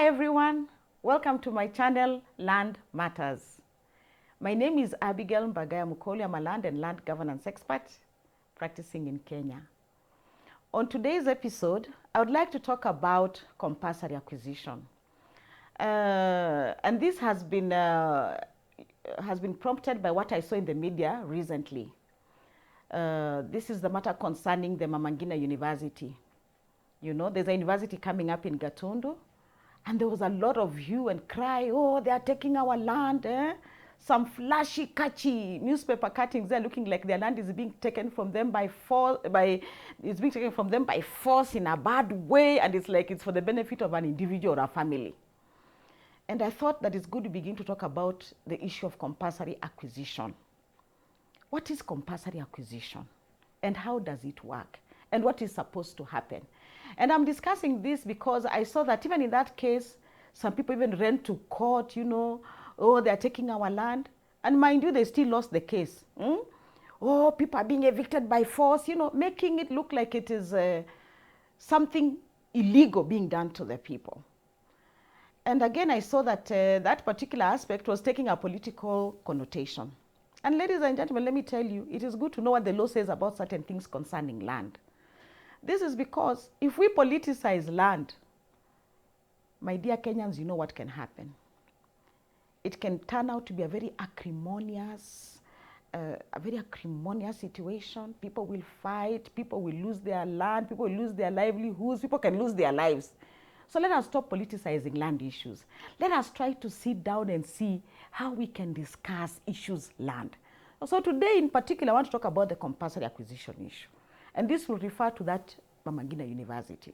Hi everyone, welcome to my channel Land Matters. My name is Abigail Mbagaya Mukoli. I'm a land and land governance expert practicing in Kenya. On today's episode, I would like to talk about compulsory acquisition. And this has been prompted by what I saw in the media recently. This is the matter concerning the Mama Ngina University. You know, there's a university coming up in Gatundu, and there was a lot of hue and cry, oh, they are taking our land. Some flashy, catchy newspaper cuttings there looking like their land is being taken from them by force, in a bad way, and it's like it's for the benefit of an individual or a family. And I thought that it's good to begin to talk about the issue of compulsory acquisition. What is compulsory acquisition? And how does it work? And what is supposed to happen? And I'm discussing this because I saw that even in that case, some people even ran to court, you know, oh, they're taking our land. And mind you, they still lost the case. Oh, people are being evicted by force, you know, making it look like it is something illegal being done to the people. And again, I saw that that particular aspect was taking a political connotation. And ladies and gentlemen, let me tell you, it is good to know what the law says about certain things concerning land. This is because if we politicize land, my dear Kenyans, you know what can happen. It can turn out to be a very acrimonious situation. People will fight, people will lose their land, people will lose their livelihoods, people can lose their lives. So let us stop politicizing land issues. Let us try to sit down and see how we can discuss issues land. So today in particular, I want to talk about the compulsory acquisition issue. And this will refer to that Mama Ngina University.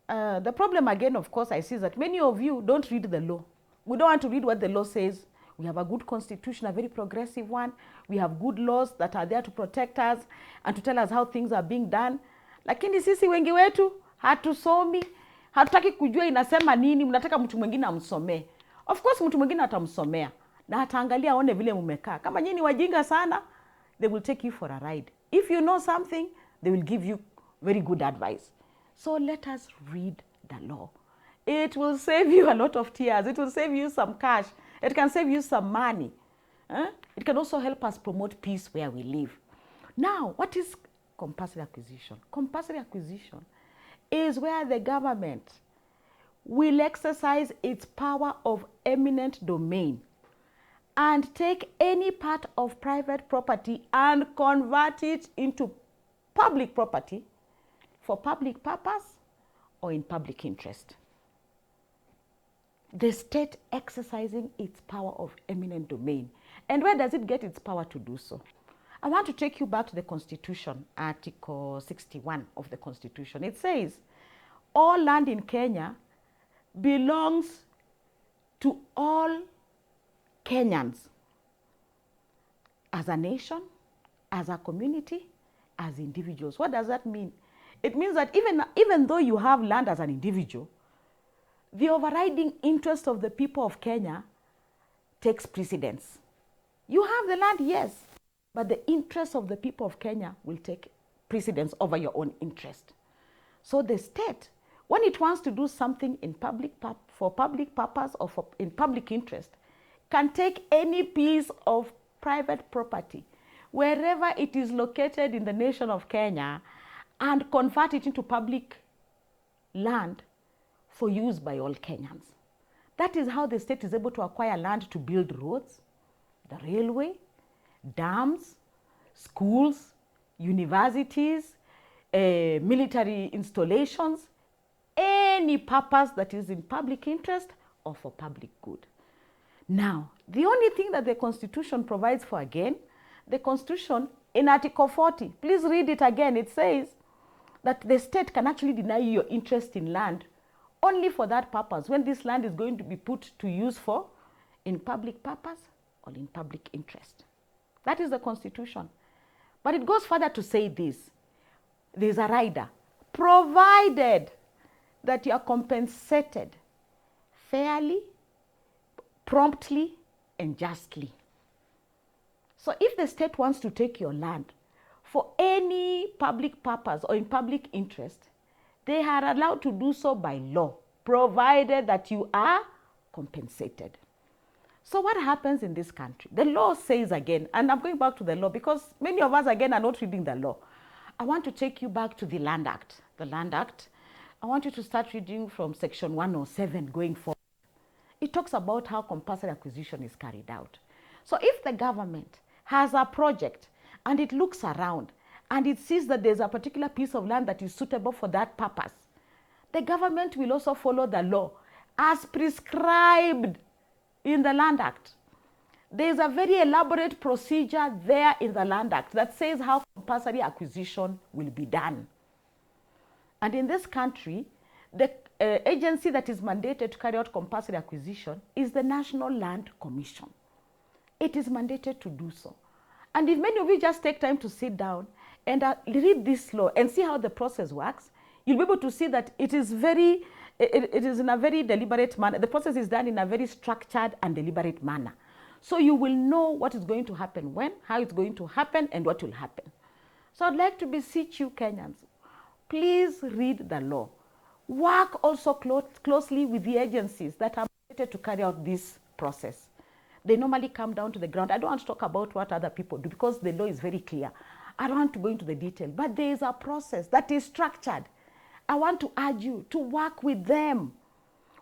The problem again, of course, I see is that many of you don't read the law. We don't want to read what the law says. We have a good constitution, a very progressive one. We have good laws that are there to protect us and to tell us how things are being done. Lakini sisi wengi wetu hatusomi, hatutaki kujua inasema nini, mnataka mtu mwingine amsomee. Of course mtu mwingine atamsomea na ataangalia aone vile mmekaa. Kama nyinyi wajinga sana, they will take you for a ride. If you know something, they will give you very good advice. So let us read the law. It will save you a lot of tears. It will save you some cash. It can save you some money. It can also help us promote peace where we live. Now, what is compulsory acquisition? Compulsory acquisition is where the government will exercise its power of eminent domain and take any part of private property and convert it into public property for public purpose or in public interest. The state exercising its power of eminent domain. And where does it get its power to do so? I want to take you back to the Constitution, Article 61 of the Constitution. It says, all land in Kenya belongs to all Kenyans as a nation, as a community, as individuals. What does that mean? It means that even though you have land as an individual, the overriding interest of the people of Kenya takes precedence. You have the land, yes, but the interest of the people of Kenya will take precedence over your own interest. So the state, when it wants to do something in for public purpose or in public interest, can take any piece of private property, wherever it is located in the nation of Kenya, and convert it into public land for use by all Kenyans. That is how the state is able to acquire land to build roads, the railway, dams, schools, universities, military installations, any purpose that is in public interest or for public good. Now, the only thing that the Constitution provides for, again, the Constitution in Article 40, please read it again, it says that the state can actually deny you your interest in land only for that purpose, when this land is going to be put to use for in public purpose or in public interest. That is the Constitution. But it goes further to say this. There's a rider, provided that you are compensated fairly, promptly, and justly. So if the state wants to take your land for any public purpose or in public interest, they are allowed to do so by law, provided that you are compensated. So what happens in this country? The law says again, and I'm going back to the law because many of us again are not reading the law. I want to take you back to the Land Act. The Land Act, I want you to start reading from section 107 going forward. It talks about how compulsory acquisition is carried out. So if the government has a project and it looks around and it sees that there's a particular piece of land that is suitable for that purpose, the government will also follow the law as prescribed in the Land Act. There's a very elaborate procedure there in the Land Act that says how compulsory acquisition will be done. And in this country, the agency that is mandated to carry out compulsory acquisition is the National Land Commission. It is mandated to do so. And if many of you just take time to sit down and read this law and see how the process works, you'll be able to see that it is in a very deliberate manner. The process is done in a very structured and deliberate manner. So you will know what is going to happen when, how it's going to happen, and what will happen. So I'd like to beseech you, Kenyans, please read the law. Work also closely with the agencies that are mandated to carry out this process. They normally come down to the ground. I don't want to talk about what other people do because the law is very clear. I don't want to go into the detail, but there is a process that is structured. I want to urge you to work with them.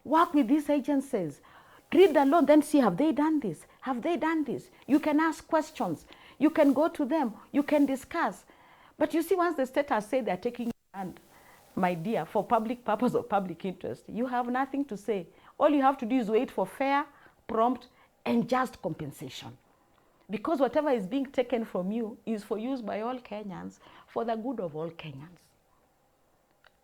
Work with these agencies. Read the law, then see, have they done this? Have they done this? You can ask questions. You can go to them. You can discuss. But you see, once the state has said they're taking land, my dear, for public purpose or public interest, you have nothing to say. All you have to do is wait for fair, prompt, and just compensation. Because whatever is being taken from you is for use by all Kenyans, for the good of all Kenyans.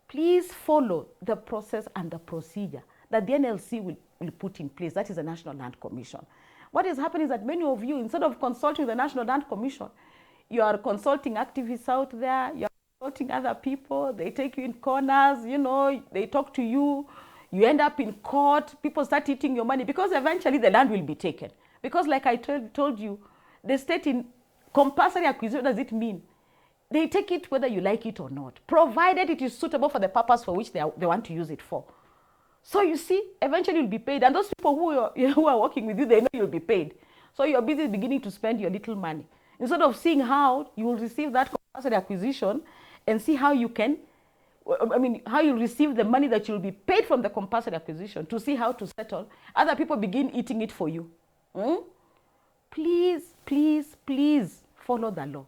Please follow the process and the procedure that the NLC will put in place. That is the National Land Commission. What is happening is that many of you, instead of consulting the National Land Commission, you are consulting activists out there, you are consulting other people, they take you in corners, you know, they talk to you, you end up in court, people start eating your money because eventually the land will be taken. Because like I told you, the state in compulsory acquisition, what does it mean? They take it whether you like it or not, provided it is suitable for the purpose for which they want to use it for. So you see, eventually you'll be paid. And those people who are working with you, they know you'll be paid. So you're busy beginning to spend your little money. Instead of seeing how you will receive that compulsory acquisition and see how you can, how you receive the money that you'll be paid from the compulsory acquisition to see how to settle, other people begin eating it for you. Please, please, please follow the law.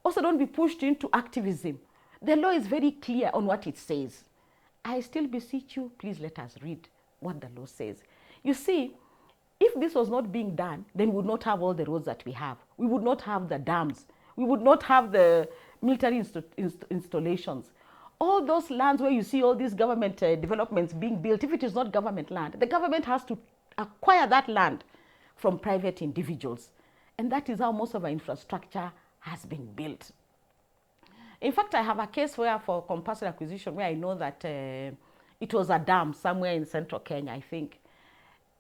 Also, don't be pushed into activism. The law is very clear on what it says. I still beseech you, please let us read what the law says. You see, if this was not being done, then we would not have all the roads that we have. We would not have the dams. We would not have the military installations. All those lands where you see all these government developments being built, if it is not government land, the government has to acquire that land from private individuals. And that is how most of our infrastructure has been built. In fact, I have a case where for compulsory acquisition where I know that it was a dam somewhere in central Kenya, I think.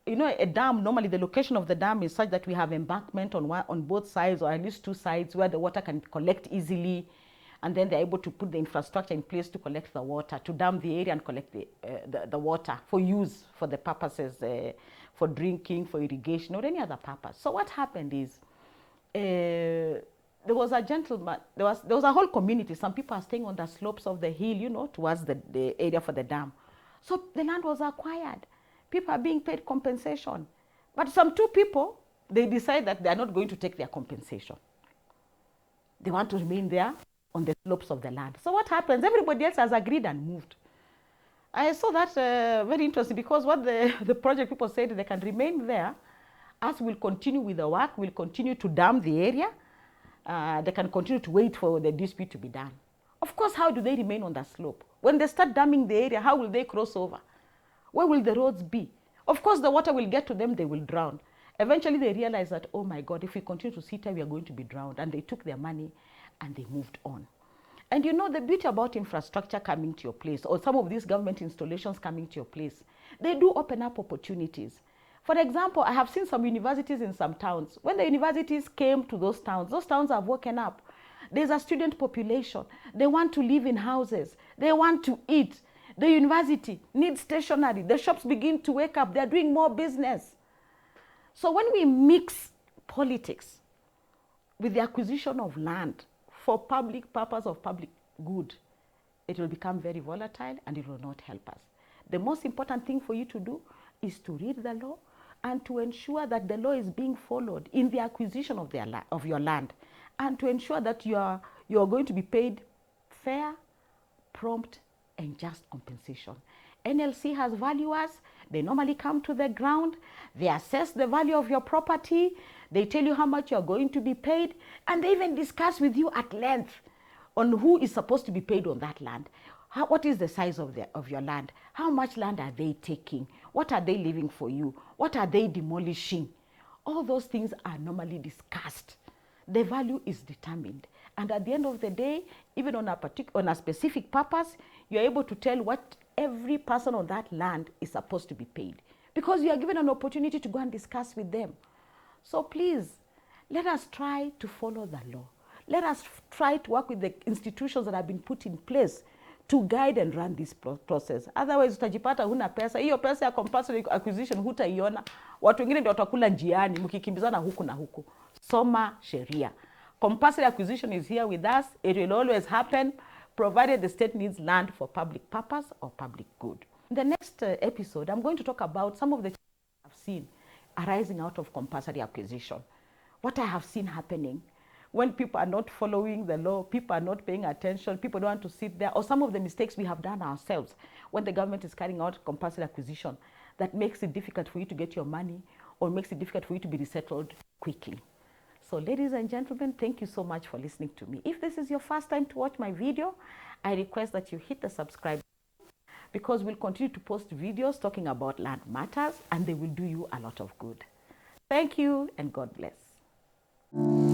You know, a dam, normally the location of the dam is such that we have embankment on both sides or at least two sides where the water can collect easily, and then they're able to put the infrastructure in place to collect the water, to dam the area and collect the water for use for the purposes, for drinking, for irrigation, or any other purpose. So what happened is, there was a gentleman, there was a whole community. Some people are staying on the slopes of the hill, you know, towards the area for the dam. So the land was acquired. People are being paid compensation. But some two people, they decide that they are not going to take their compensation. They want to remain there on the slopes of the land. So what happens? Everybody else has agreed and moved. I saw that very interesting because what the project people said, they can remain there as we'll continue with the work, we'll continue to dam the area. They can continue to wait for the dispute to be done. Of course, how do they remain on the slope? When they start damming the area, how will they cross over? Where will the roads be? Of course, the water will get to them, they will drown. Eventually, they realize that, oh my God, if we continue to sit here, we are going to be drowned. And they took their money and they moved on. And you know, the beauty about infrastructure coming to your place, or some of these government installations coming to your place, they do open up opportunities. For example, I have seen some universities in some towns. When the universities came to those towns have woken up. There's a student population. They want to live in houses. They want to eat. The university needs stationery. The shops begin to wake up. They're doing more business. So when we mix politics with the acquisition of land for public purpose of public good, it will become very volatile and it will not help us. The most important thing for you to do is to read the law and to ensure that the law is being followed in the acquisition of your land, and to ensure that you are going to be paid fair, prompt, and just compensation. NLC has valuers. They normally come to the ground. They assess the value of your property. They tell you how much you're going to be paid, and they even discuss with you at length on who is supposed to be paid on that land. What is the size of your land? How much land are they taking? What are they leaving for you? What are they demolishing? All those things are normally discussed. The value is determined. And at the end of the day, even on a specific purpose, you're able to tell what every person on that land is supposed to be paid, because you are given an opportunity to go and discuss with them. So please, let us try to follow the law. Let us try to work with the institutions that have been put in place to guide and run this process. Otherwise, utajipata huna pesa. Hiyo pesa ya compulsory acquisition hutaiona. Watu wengine ndio watakula njiani mkikimbizana huku na huku. Soma sheria. Compulsory acquisition is here with us. It will always happen, provided the state needs land for public purpose or public good. In the next episode, I'm going to talk about some of the challenges I've seen arising out of compulsory acquisition. What I have seen happening when people are not following the law, people are not paying attention, people don't want to sit there, or some of the mistakes we have done ourselves when the government is carrying out compulsory acquisition that makes it difficult for you to get your money or makes it difficult for you to be resettled quickly. So ladies and gentlemen, thank you so much for listening to me. If this is your first time to watch my video, I request that you hit the subscribe button, because we'll continue to post videos talking about land matters, and they will do you a lot of good. Thank you, and God bless.